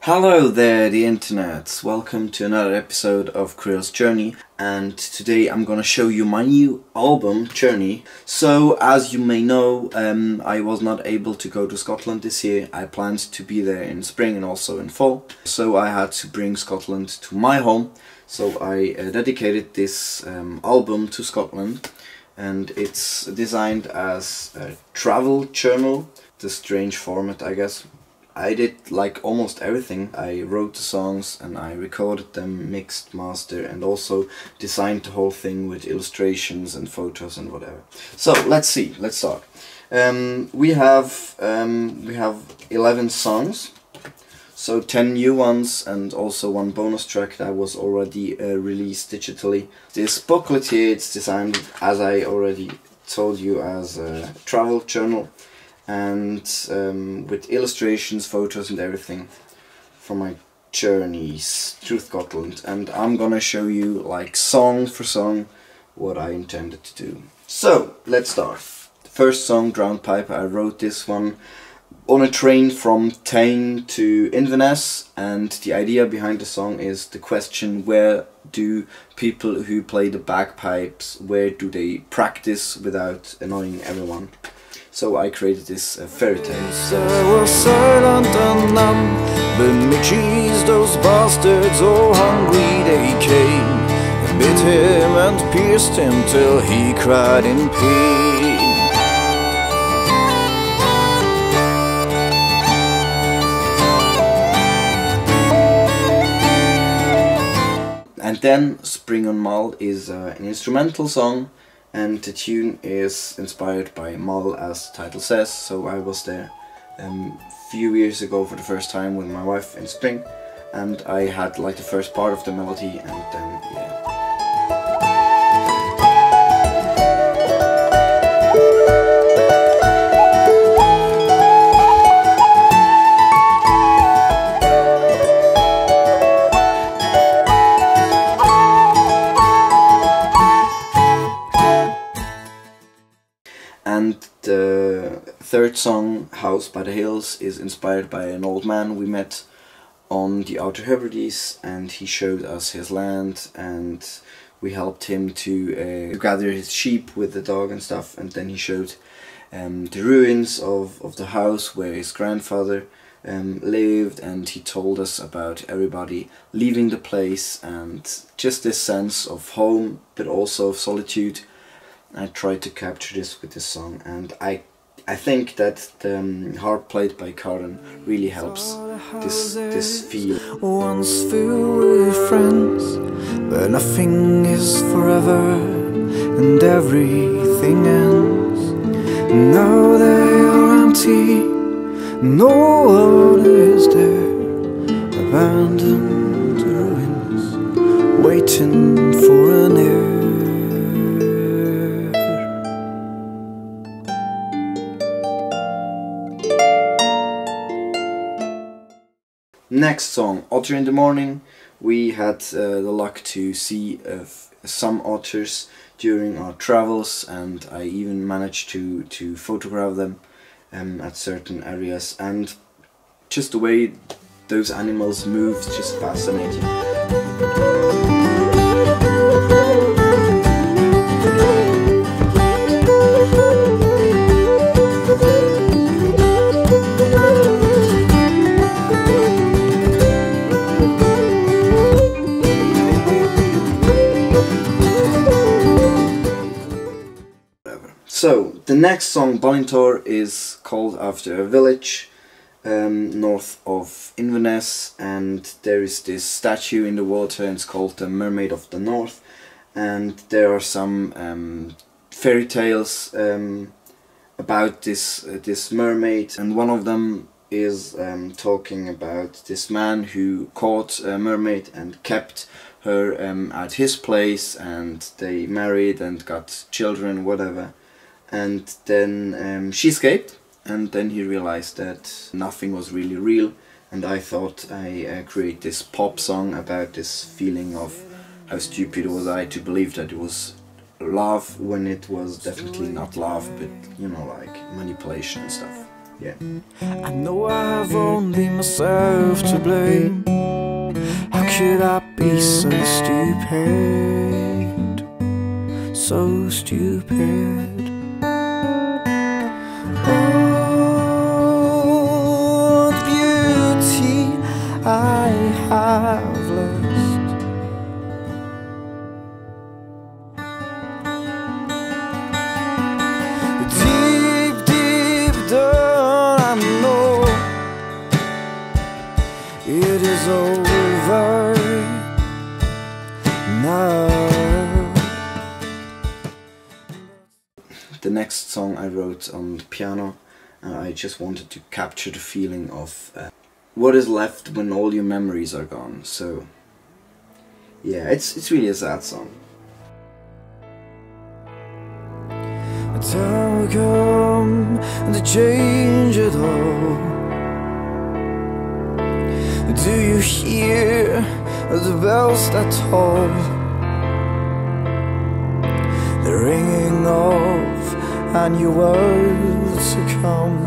Hello there, the internet. Welcome to another episode of Quirill's Journey, and today I'm gonna show you my new album, Journey. So, as you may know, I was not able to go to Scotland this year. I planned to be there in spring and also in fall, so I had to bring Scotland to my home. So I dedicated this album to Scotland, and it's designed as a travel journal. The strange format, I guess. I did like almost everything. I wrote the songs and I recorded them, mixed, mastered, and also designed the whole thing with illustrations and photos and whatever. So let's start. We have 11 songs, so 10 new ones and also one bonus track that was already released digitally. This booklet here, it's designed, as I already told you, as a travel journal, and with illustrations, photos and everything from my journeys through Scotland. And I'm gonna show you like song for song what I intended to do. So let's start. The first song, Drowned Piper, I wrote this one on a train from Tain to Inverness, and the idea behind the song is the question: where do people who play the bagpipes, where do they practice without annoying everyone? So I created this fairy tale. They were silent and numb, but McGee's, those bastards, oh hungry they came, and bit him and pierced him till he cried in pain. And then Spring on Mull is an instrumental song, and the tune is inspired by Mull, as the title says. So I was there a few years ago for the first time with my wife in spring, and I had like the first part of the melody, and then yeah. And the third song, House by the Hills, is inspired by an old man we met on the Outer Hebrides, and he showed us his land, and we helped him to gather his sheep with the dog and stuff, and then he showed the ruins of the house where his grandfather lived, and he told us about everybody leaving the place, and just this sense of home but also of solitude. I tried to capture this with this song, and I think that the harp played by Karen really helps this feel. Once filled with friends, but nothing is forever, and everything ends. Now they are empty, no one is there, abandoned ruins, waiting for an heir. Next song, Otter in the Morning. We had the luck to see some otters during our travels, and I even managed to photograph them at certain areas, and just the way those animals move is just fascinating. So, the next song, Ballintor, is called after a village north of Inverness, and there is this statue in the water, and it's called the Mermaid of the North, and there are some fairy tales about this mermaid, and one of them is talking about this man who caught a mermaid and kept her at his place, and they married and got children, whatever. And then she escaped, and then he realized that nothing was really real, and I thought I create this pop song about this feeling of how stupid was I to believe that it was love when it was definitely not love, but you know, like manipulation and stuff. Yeah. I know I've only myself to blame. How could I be so stupid? So stupid. Oh, beauty I have lost. Deep, deep down I know it is over now. The next song I wrote on the piano, and I just wanted to capture the feeling of what is left when all your memories are gone. So yeah, it's really a sad song. A time will come to change it all. Do you hear the bells that toll? They're ringing off and your words to come,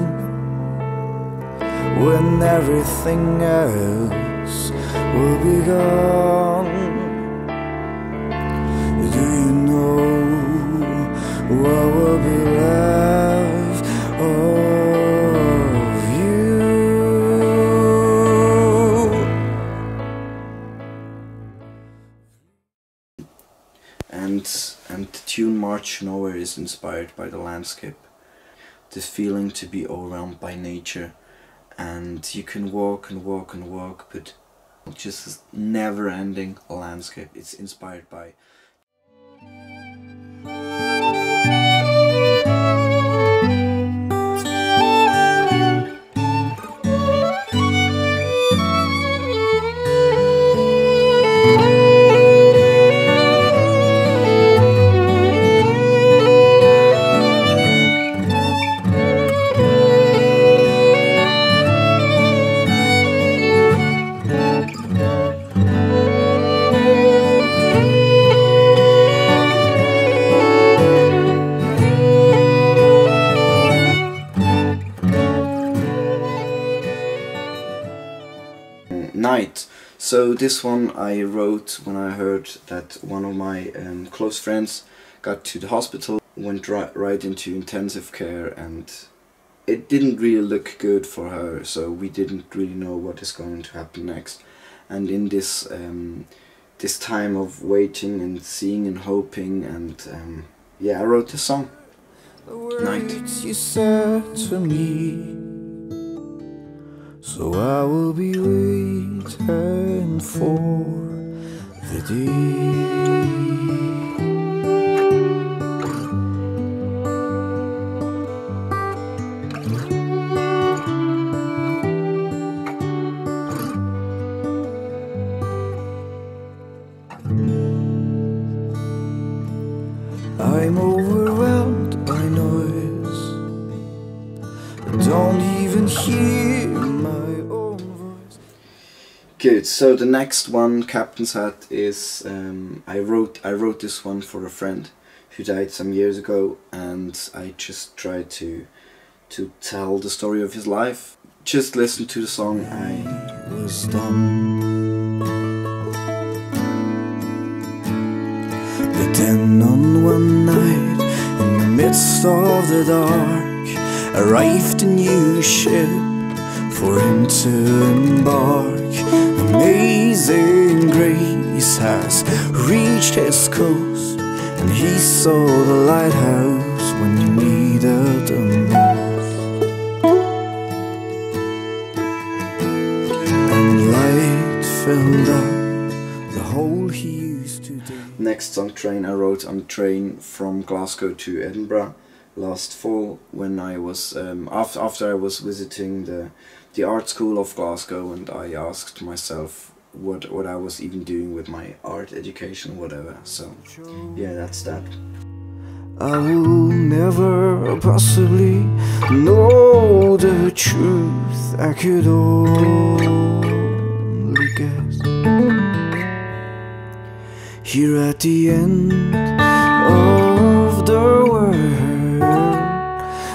when everything else will be gone. Do you know what will be left of you? And the tune March Nowhere is inspired by the landscape. This feeling to be overwhelmed by nature, and you can walk and walk and walk, but just this never ending landscape. It's inspired by Night. So this one I wrote when I heard that one of my close friends got to the hospital, went right into intensive care, and it didn't really look good for her, so we didn't really know what is going to happen next. And in this this time of waiting and seeing and hoping, and yeah, I wrote this song, Night. The words you said to me, so I will be waiting for the day. I'm overwhelmed by noise, don't even hear my own voice. Good. So the next one, Captain's Hat, is I wrote this one for a friend who died some years ago, and I just tried to tell the story of his life. Just listen to the song. I was done. But then on one night, in the midst of the dark, arrived a new ship for him to embark. Amazing grace has reached his coast, and he saw the lighthouse when he needed the most. And light filled up the hole he used to dig. Next song, Train, I wrote on the train from Glasgow to Edinburgh last fall, when I was after I was visiting the art school of Glasgow, and I asked myself what I was even doing with my art education, whatever. So yeah, that's that. I will never possibly know the truth. I could only guess. Here at the end of the world,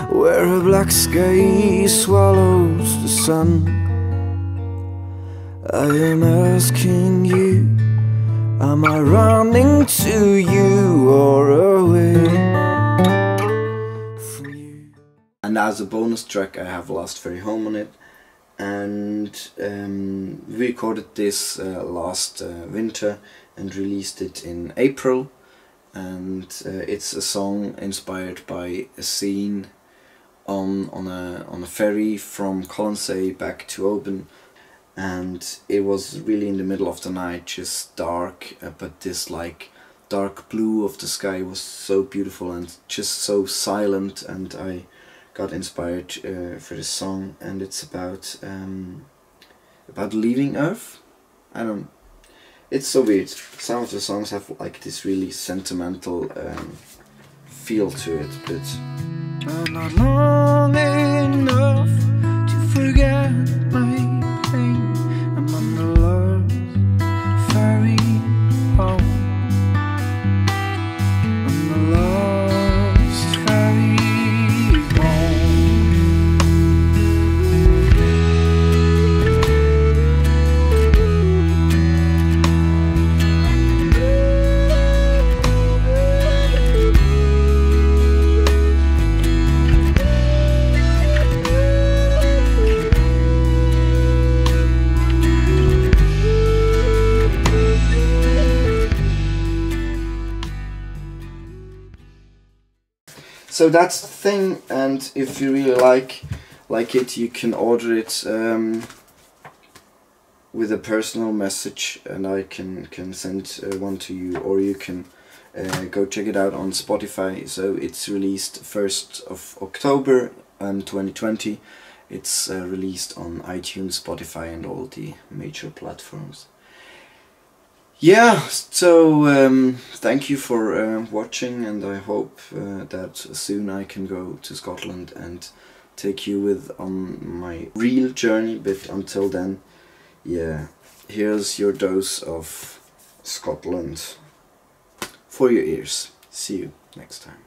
where a black sky swallows the sun, I am asking you, am I running to you or away from you? And as a bonus track I have Last Ferry Home on it, and we recorded this last winter and released it in April, and it's a song inspired by a scene on a ferry from Colonsay back to Oban, and it was really in the middle of the night, just dark, but this like dark blue of the sky was so beautiful and just so silent, and I got inspired for this song. And it's about leaving Earth. It's so weird. Some of the songs have like this really sentimental feel to it, but I'm not long enough to forget my pain. I'm on the last ferry home. On the last ferry so that's the thing. And if you really like it, you can order it with a personal message, and I can send one to you, or you can go check it out on Spotify. So it's released 1st of October 2020. It's released on iTunes, Spotify and all the major platforms. Yeah, so thank you for watching, and I hope that soon I can go to Scotland and take you with on my real journey. But until then, yeah, here's your dose of Scotland for your ears. See you next time.